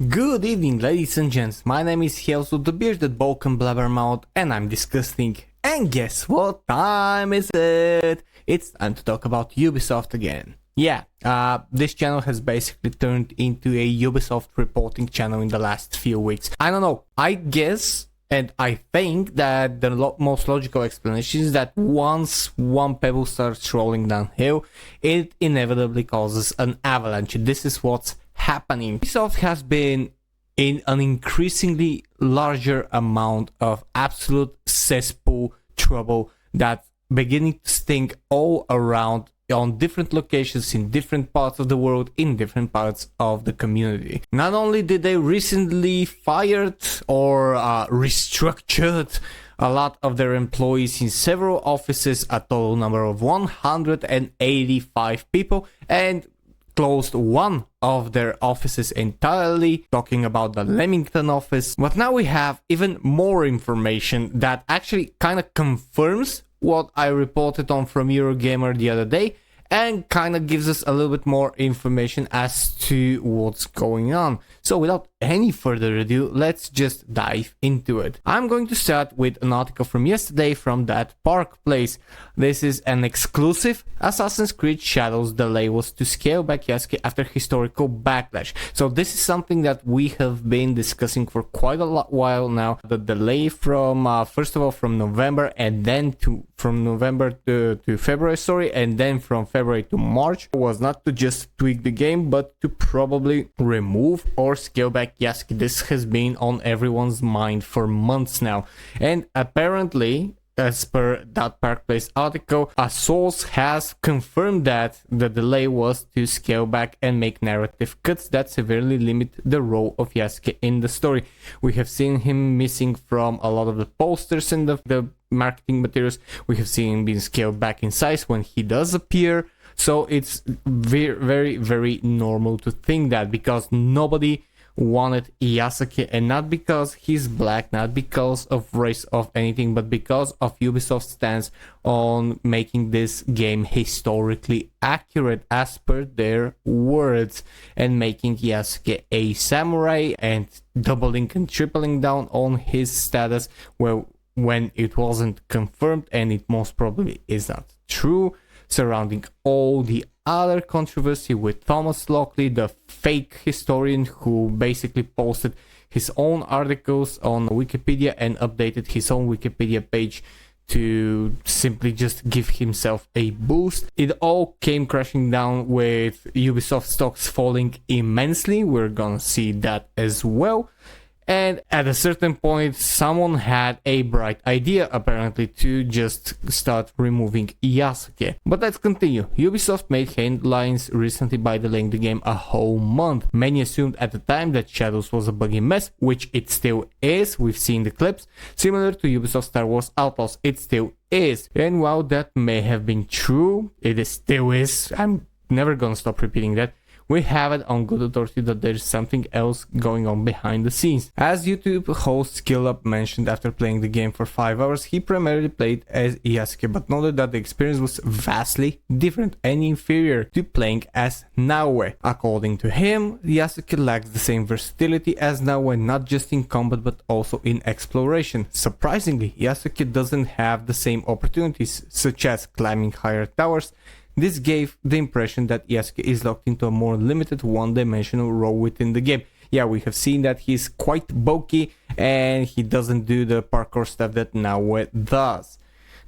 Good evening, ladies and gents. My name is Helsu, the bearded Balkan blabbermouth, and I'm DiscussThing. And guess what time is it? It's time to talk about Ubisoft again. Yeah, this channel has basically turned into a Ubisoft reporting channel in the last few weeks. I don't know, I guess and I think that the most logical explanation is that once one pebble starts rolling downhill, it inevitably causes an avalanche. This is what's happening. Ubisoft has been in an increasingly larger amount of absolute cesspool trouble that's beginning to stink all around on different locations in different parts of the world, in different parts of the community. Not only did they recently fired or restructured a lot of their employees in several offices, a total number of 185 people, and closed one of their offices entirely, talking about the Leamington office. But now we have even more information that actually kind of confirms what I reported on from Eurogamer the other day, and kind of gives us a little bit more information as to what's going on. So without any further ado, let's just dive into it. I'm going to start with an article from yesterday from that Park Place. This is an exclusive. Assassin's Creed Shadows delay was to scale back Yasuke after historical backlash. So this is something that we have been discussing for quite a while now. The delay from first of all from November, and then from November to February, and then from February to March, was not to just tweak the game, but to probably remove or scale back Yasuke. This has been on everyone's mind for months now, and apparently, as per that Park Place article, a source has confirmed that the delay was to scale back and make narrative cuts that severely limit the role of Yasuke in the story. We have seen him missing from a lot of the posters and the marketing materials. We have seen him being scaled back in size when he does appear. So it's very, very normal to think that, because nobody wanted Yasuke, and not because he's black, not because of race of anything, but because of Ubisoft's stance on making this game historically accurate as per their words, and making Yasuke a samurai and doubling and tripling down on his status when it wasn't confirmed, and it most probably is not true, surrounding all the other controversy with Thomas Lockley, the fake historian who basically posted his own articles on Wikipedia and updated his own Wikipedia page to simply just give himself a boost. It all came crashing down with Ubisoft stocks falling immensely. We're gonna see that as well. And at a certain point, someone had a bright idea, apparently, to just start removing Yasuke. But let's continue. Ubisoft made headlines recently by delaying the game a whole month. Many assumed at the time that Shadows was a buggy mess, which it still is. We've seen the clips. Similar to Ubisoft Star Wars Outlaws, it still is. And while that may have been true, it still is. I'm never gonna stop repeating that. We have it on good authority that there's something else going on behind the scenes. As YouTube host SkillUp mentioned, after playing the game for 5 hours, he primarily played as Yasuke, but noted that the experience was vastly different and inferior to playing as Naoe. According to him, Yasuke lacks the same versatility as Naoe, not just in combat but also in exploration. Surprisingly, Yasuke doesn't have the same opportunities, such as climbing higher towers. This gave the impression that Yasuke is locked into a more limited one-dimensional role within the game. Yeah, we have seen that he's quite bulky and he doesn't do the parkour stuff that Naoe does.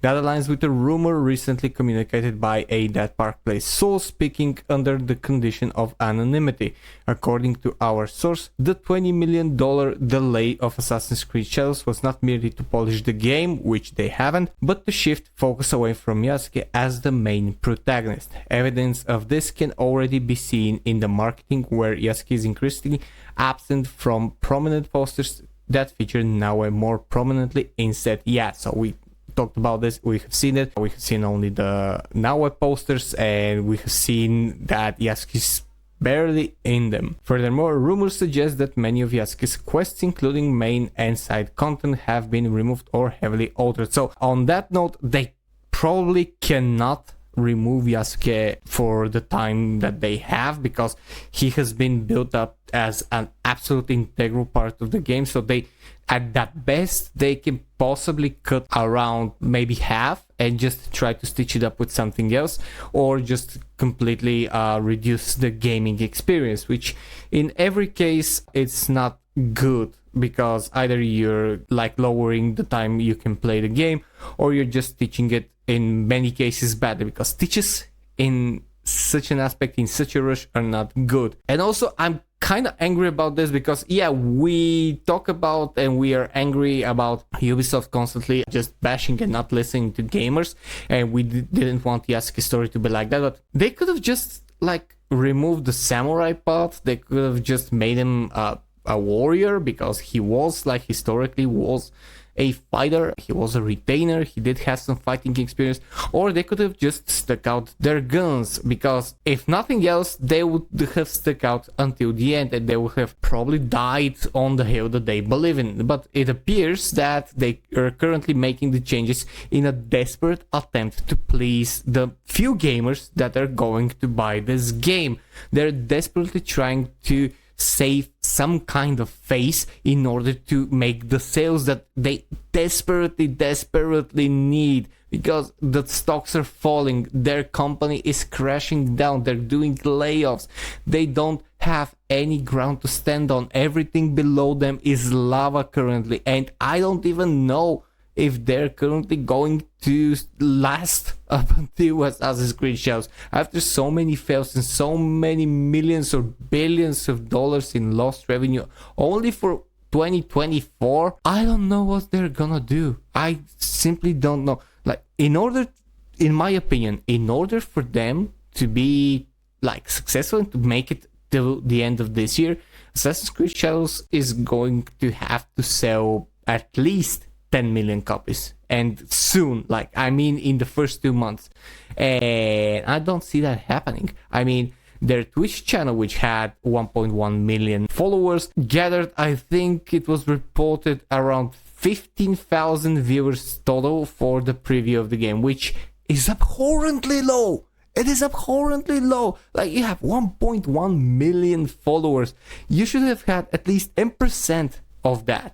That aligns with a rumor recently communicated by a That Park Place source, speaking under the condition of anonymity. According to our source, the $20 million delay of Assassin's Creed Shadows was not merely to polish the game, which they haven't, but to shift focus away from Yasuke as the main protagonist. Evidence of this can already be seen in the marketing, where Yasuke is increasingly absent from prominent posters that feature Naoe more prominently instead. Yeah, so we talked about this, we have seen it, we have seen only the Naoe posters, and we have seen that Yasuke's barely in them. Furthermore, rumors suggest that many of Yasuke's quests, including main and side content, have been removed or heavily altered. So on that note, they probably cannot remove Yasuke for the time that they have, because he has been built up as an absolute integral part of the game. So they, at that best, they can possibly cut around maybe half and just try to stitch it up with something else, or just completely reduce the gaming experience, which in every case it's not good, because either you're like lowering the time you can play the game, or you're just stitching it in many cases badly, because stitches in such an aspect, in such a rush, are not good. And also I'm kind of angry about this, because yeah, we talk about and we are angry about Ubisoft constantly just bashing and not listening to gamers, and we didn't want Yasuke's story to be like that, but they could have just like removed the samurai part. They could have just made him a warrior, because he was like historically was a fighter, he was a retainer, he did have some fighting experience. Or they could have just stuck out their guns, because if nothing else, they would have stuck out until the end, and they would have probably died on the hill that they believe in. But it appears that they are currently making the changes in a desperate attempt to please the few gamers that are going to buy this game. They're desperately trying to save some kind of face in order to make the sales that they desperately need, because the stocks are falling, their company is crashing down, they're doing layoffs, they don't have any ground to stand on, everything below them is lava currently, and I don't even know if they're currently going to last up until Assassin's Creed Shadows. After so many fails and so many millions or billions of dollars in lost revenue only for 2024, I don't know what they're gonna do. I simply don't know. Like, in my opinion, in order for them to be like successful and to make it till the end of this year, Assassin's Creed Shadows is going to have to sell at least 10 million copies, and soon, like I mean in the first 2 months, and I don't see that happening. I mean, their Twitch channel, which had 1.1 million followers, gathered, I think it was reported, around 15,000 viewers total for the preview of the game, which is abhorrently low. It is abhorrently low. Like, you have 1.1 million followers, you should have had at least 10% of that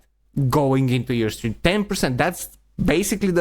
going into your stream. 10%, that's basically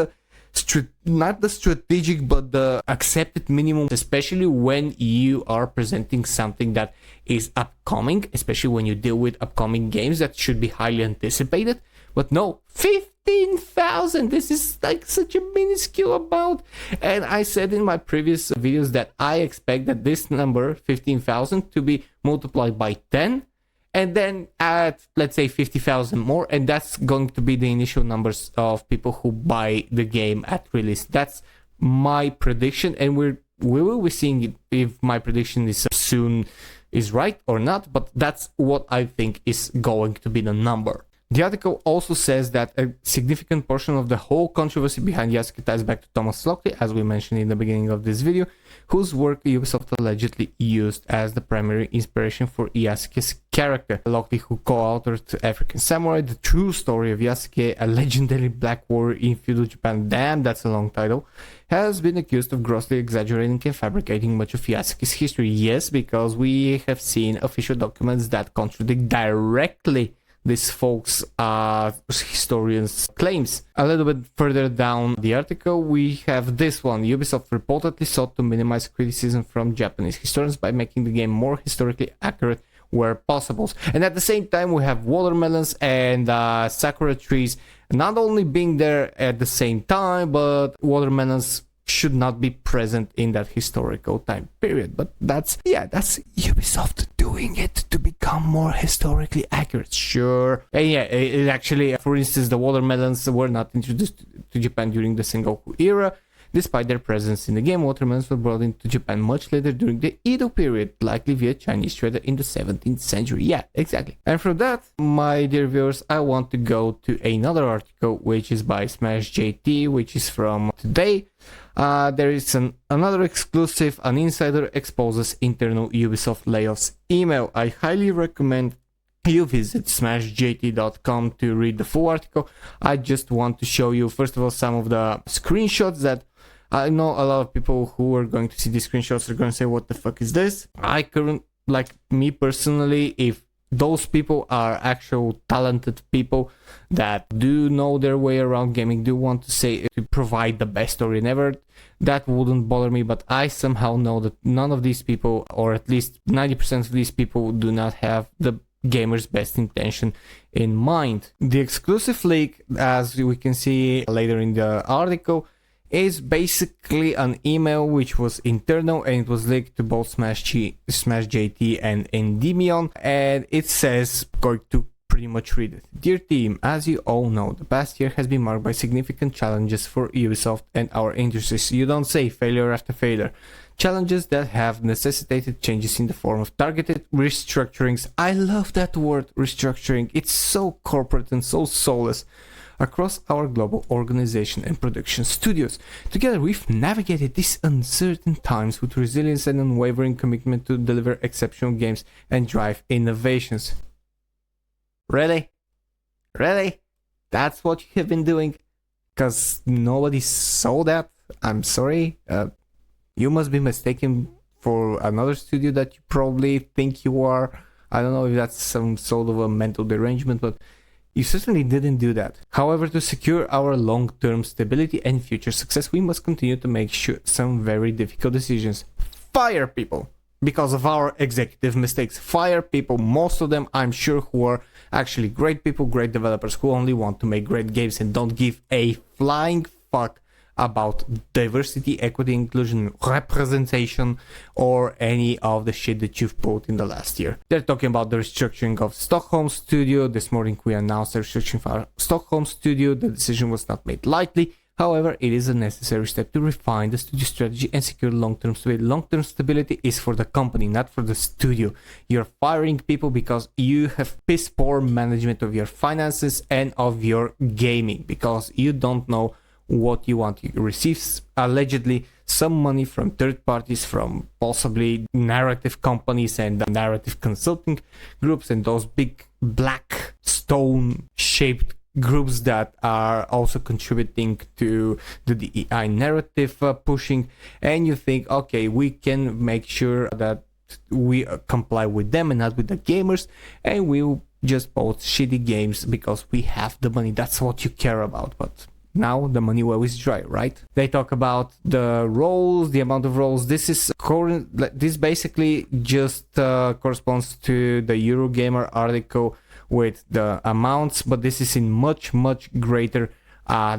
not the strategic but the accepted minimum, especially when you are presenting something that is upcoming, especially when you deal with upcoming games that should be highly anticipated. But no, 15,000, this is like such a minuscule amount. And I said in my previous videos that I expect that this number 15,000 to be multiplied by 10, and then add, let's say, 50,000 more, and that's going to be the initial numbers of people who buy the game at release. That's my prediction, and we will be seeing if my prediction is right or not, but that's what I think is going to be the number. The article also says that a significant portion of the whole controversy behind Yasuke ties back to Thomas Lockley, as we mentioned in the beginning of this video, whose work Ubisoft allegedly used as the primary inspiration for Yasuke's character. Lockley, who co-authored African Samurai, The True Story of Yasuke, a legendary black warrior in feudal Japan, damn, that's a long title, has been accused of grossly exaggerating and fabricating much of Yasuke's history. Yes, because we have seen official documents that contradict directly this folks' historians' claims. A little bit further down the article, we have this one. Ubisoft reportedly sought to minimize criticism from Japanese historians by making the game more historically accurate where possible. And at the same time, we have watermelons and sakura trees not only being there at the same time, but watermelons should not be present in that historical time period. But that's Ubisoft doing it to become more historically accurate, sure. And yeah, it actually, for instance, the watermelons were not introduced to Japan during the Sengoku era. Despite their presence in the game, watermelons were brought into Japan much later during the Edo period, likely via Chinese trader in the 17th century. Yeah, exactly. And from that, my dear viewers, I want to go to another article, which is by Smash JT, which is from today. There is another exclusive. An insider exposes internal Ubisoft layoffs email. I highly recommend you visit smashjt.com to read the full article. I just want to show you, first of all, some of the screenshots that I know a lot of people who are going to see these screenshots are going to say, what the fuck is this? Like me personally, if those people are actual talented people that do know their way around gaming, do want to say to provide the best story ever, that wouldn't bother me. But I somehow know that none of these people, or at least 90% of these people, do not have the gamer's best intention in mind. The exclusive leak, as we can see later in the article, is basically an email which was internal, and it was linked to both Smash JT and Endymion, and it says, going to pretty much read it. Dear team, as you all know, the past year has been marked by significant challenges for Ubisoft and our industries. You don't say, failure after failure. Challenges that have necessitated changes in the form of targeted restructurings. I love that word, restructuring. It's so corporate and so soulless. Across our global organization and production studios. Together we've navigated these uncertain times with resilience and unwavering commitment to deliver exceptional games and drive innovations. Really? Really? That's what you have been doing? Because nobody saw that? I'm sorry. You must be mistaken for another studio that you probably think you are. I don't know if that's some sort of a mental derangement, but you certainly didn't do that. However, to secure our long-term stability and future success, we must continue to make some very difficult decisions. Fire people because of our executive mistakes. Fire people, most of them I'm sure, who are actually great people, great developers who only want to make great games and don't give a flying fuck about diversity, equity, inclusion, representation, or any of the shit that you've put in the last year. They're talking about the restructuring of Stockholm studio. This morning we announced the restructuring for our Stockholm studio. The decision was not made lightly. However, it is a necessary step to refine the studio strategy and secure long-term stability. Long-term stability is for the company, not for the studio. You're firing people because you have piss poor management of your finances and of your gaming, because you don't know what you want. You receive allegedly some money from third parties, from possibly narrative companies and narrative consulting groups, and those big black stone shaped groups that are also contributing to the DEI narrative pushing, and you think, okay, we can make sure that we comply with them and not with the gamers, and we'll just post shitty games because we have the money. That's what you care about. But now the money well is dry, right? They talk about the roles, the amount of roles. This basically just corresponds to the Eurogamer article with the amounts, but this is in much greater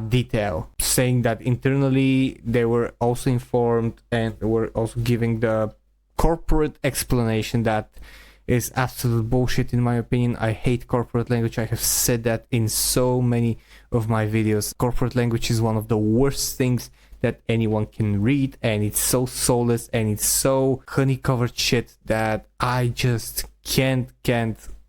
detail, saying that internally they were also informed and were also giving the corporate explanation that is absolute bullshit in my opinion. I hate corporate language. I have said that in so many of my videos. Corporate language is one of the worst things that anyone can read, and it's so soulless and it's so honey-covered shit that I just can't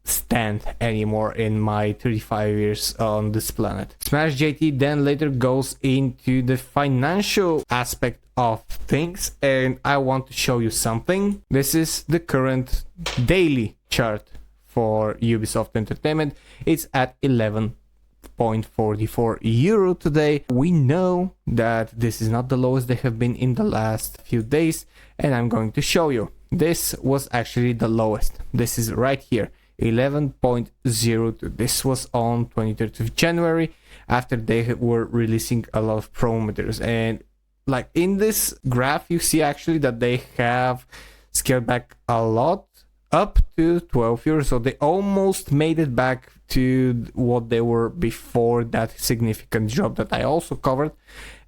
stand anymore in my 35 years on this planet. Smash JT then later goes into the financial aspect of things, and I want to show you something. This is the current daily chart for Ubisoft Entertainment. It's at 11.44 euro today. We know that this is not the lowest they have been in the last few days, and I'm going to show you. This was actually the lowest. This is right here, 11.02. This was on 23rd of January, after they were releasing a lot of promo materials. And like in this graph, you see actually that they have scaled back a lot, up to 12 euros. So they almost made it back to what they were before that significant drop that I also covered.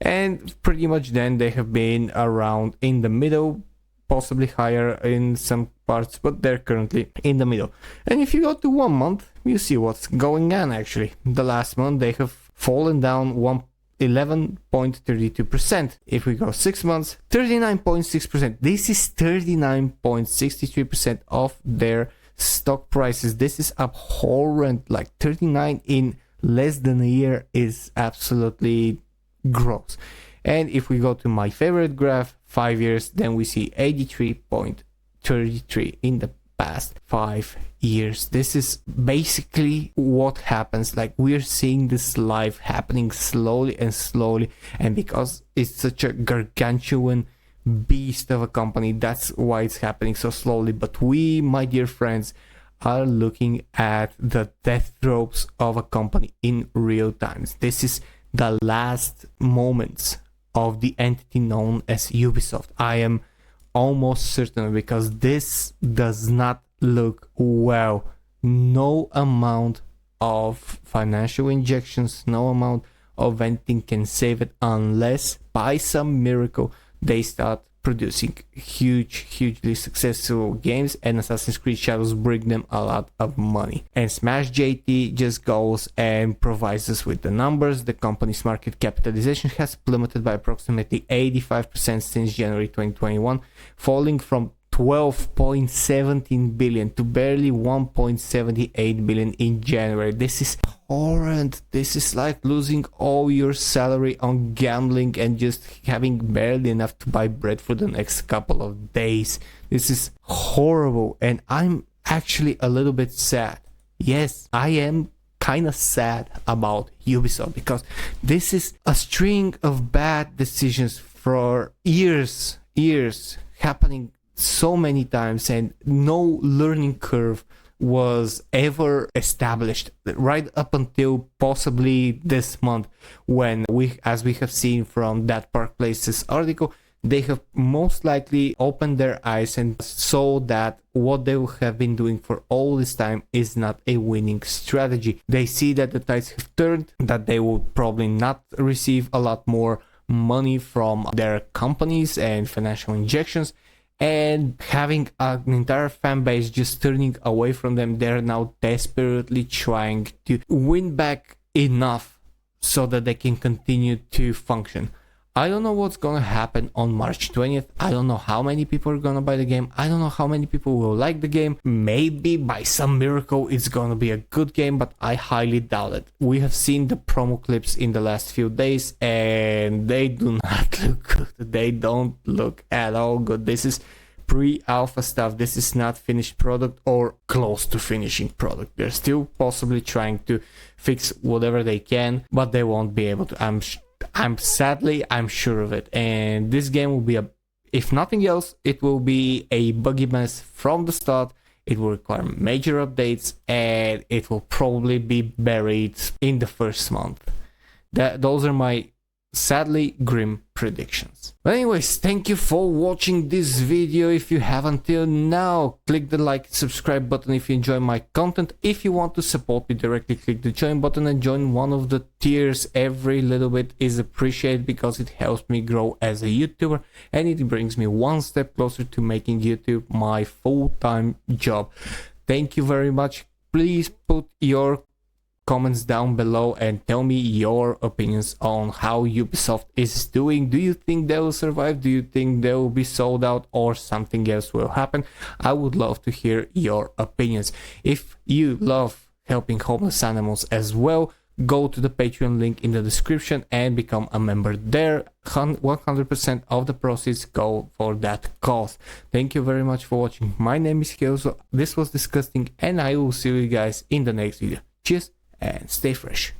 And pretty much then they have been around in the middle, possibly higher in some parts, but they're currently in the middle. And if you go to 1 month, you see what's going on actually. The last month they have fallen down 11.32%. If we go 6 months, 39.6%. This is 39.63% of their stock prices. This is abhorrent. Like 39 in less than a year is absolutely gross. And if we go to my favorite graph, 5 years, then we see 83.33 in the past 5 years. This is basically what happens. Like, we're seeing this life happening slowly and slowly, and because it's such a gargantuan beast of a company, that's why it's happening so slowly. But we, my dear friends, are looking at the death throes of a company in real time. This is the last moments of the entity known as Ubisoft. I am almost certain, because this does not look well. No amount of financial injections, no amount of anything can save it, unless by some miracle they start producing hugely successful games, and Assassin's Creed Shadows bring them a lot of money. And Smash JT just goes and provides us with the numbers. The company's market capitalization has plummeted by approximately 85% since January 2021, falling from 12.17 billion to barely 1.78 billion in January. This is horrend. This is like losing all your salary on gambling and just having barely enough to buy bread for the next couple of days. This is horrible, and I'm actually a little bit sad. Yes, I am kind of sad about Ubisoft, because this is a string of bad decisions for years happening so many times, and no learning curve was ever established right up until possibly this month, when as we have seen from that Park Places article, they have most likely opened their eyes and saw that what they have been doing for all this time is not a winning strategy. They see that the tides have turned, that they will probably not receive a lot more money from their companies and financial injections, and having an entire fan base just turning away from them. They're now desperately trying to win back enough so that they can continue to function. I don't know what's gonna happen on March 20th. I don't know how many people are gonna buy the game. I don't know how many people will like the game. Maybe by some miracle it's gonna be a good game, but I highly doubt it. We have seen the promo clips in the last few days, and they do not look good. They don't look at all good. This is pre-alpha stuff. This is not finished product or close to finishing product. They're still possibly trying to fix whatever they can, but they won't be able to. I'm sure of it. And this game will be if nothing else, it will be a buggy mess from the start. It will require major updates, and it will probably be buried in the first month. Those are my sadly grim predictions. But anyways, thank you for watching this video. If you have until now, click the like, subscribe button if you enjoy my content. If you want to support me directly, click the join button and join one of the tiers. Every little bit is appreciated, because it helps me grow as a YouTuber, and it brings me one step closer to making YouTube my full-time job. Thank you very much. Please put your comments down below and tell me your opinions on how Ubisoft is doing. Do you think they will survive? Do you think they will be sold out, or something else will happen? I would love to hear your opinions. If you love helping homeless animals as well, go to the Patreon link in the description and become a member there. 100% of the proceeds go for that cause. Thank you very much for watching. My name is Kelso. This was DiscussThing, and I will see you guys in the next video. Cheers and stay fresh.